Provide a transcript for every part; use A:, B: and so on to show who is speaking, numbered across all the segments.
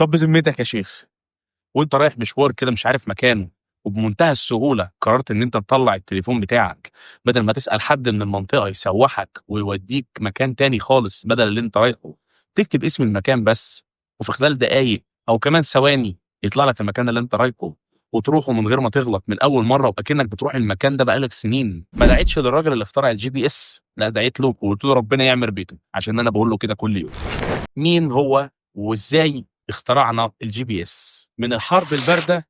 A: طب بذمتك يا شيخ، وانت رايح مشوار كده مش عارف مكانه، وبمنتهى السهوله قررت ان انت تطلع التليفون بتاعك بدل ما تسال حد من المنطقه يسوحك ويوديك مكان تاني خالص بدل اللي انت رايحه، تكتب اسم المكان بس، وفي خلال دقايق او كمان ثواني يطلع لك المكان اللي انت رايحه، وتروحه من غير ما تغلط من اول مره، وكأنك بتروح المكان ده بقالك سنين. ما دعيتش للراجل اللي اخترع الجي بي اس، لا دعيت له وقلت له ربنا يعمر بيته، عشان انا بقول له كده كل يوم. مين هو وازاي اخترعنا الجي بي اس؟ من الحرب البارده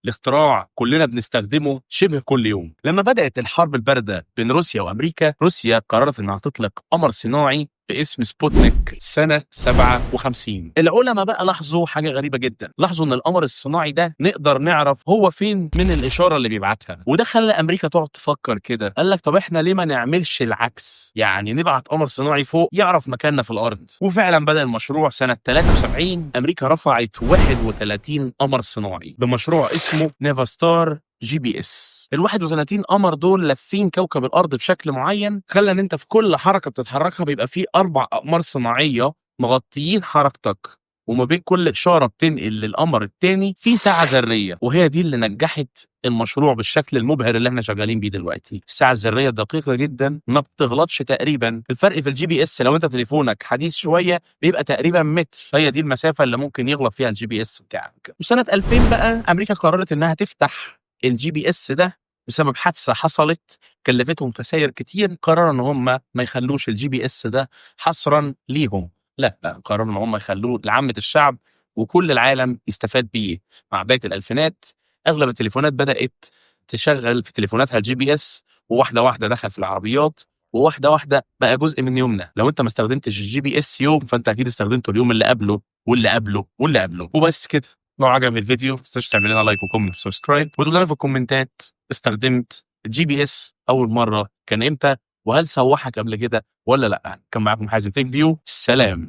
A: لاختراع كلنا بنستخدمه شبه كل يوم. لما بدأت الحرب الباردة بين روسيا وأمريكا، روسيا قررت إنها تطلق قمر صناعي باسم سبوتنيك سنة 57. العلماء بقى لاحظوا حاجة غريبة جدا، لاحظوا إن القمر الصناعي ده نقدر نعرف هو فين من الإشارة اللي بيبعتها، وده خلى أمريكا تقعد تفكر كده، قال لك طب إحنا ليه ما نعملش العكس؟ يعني نبعت قمر صناعي فوق يعرف مكاننا في الأرض. وفعلا بدأ المشروع سنة 73. أمريكا رفعت 31 قمر صناعي بمشروع اسمه نيفاستار جي بي اس. ال 31 قمر دول لافين كوكب الارض بشكل معين، خلى ان انت في كل حركه بتتحركها بيبقى فيه 4 اقمار صناعيه مغطيين حركتك، وما بين كل اشاره بتنقل للقمر الثاني في ساعه ذريه، وهي دي اللي نجحت المشروع بالشكل المبهر اللي احنا شغالين بيه دلوقتي. الساعه الذريه دقيقه جدا، ما بتغلطش تقريبا. الفرق في الجي بي اس لو انت تليفونك حديث شويه بيبقى تقريبا متر، هي دي المسافه اللي ممكن يغلط فيها الجي بي اس بتاعك. وسنه 2000 بقى امريكا قررت انها تفتح الجي بي اس ده بسبب حادثه حصلت كلفتهم خسائر كتير. قرروا ان هم ما يخلوش الجي بي اس ده حصرا ليهم، لا قرروا ان هم يخلوه لعامه الشعب وكل العالم يستفاد بيه. مع بدايه الالفينات اغلب التليفونات بدات تشغل في تليفوناتها الجي بي اس، وواحده واحده دخل في العربيات، وواحده واحده بقى جزء من يومنا. لو انت ما استخدمتش الجي بي اس يوم، فانت اكيد استخدمته اليوم اللي قبله واللي قبله واللي قبله. وبس كده. لو عجب الفيديو ما تنساش تعمل لنا لايك وكومنت وسبسكرايب، وتقول لنا في الكومنتات استخدمت الجي بي اس اول مره كان امتى، وهل سوحك قبل كده ولا لا. كان معاكم حازم تيك فيو، سلام.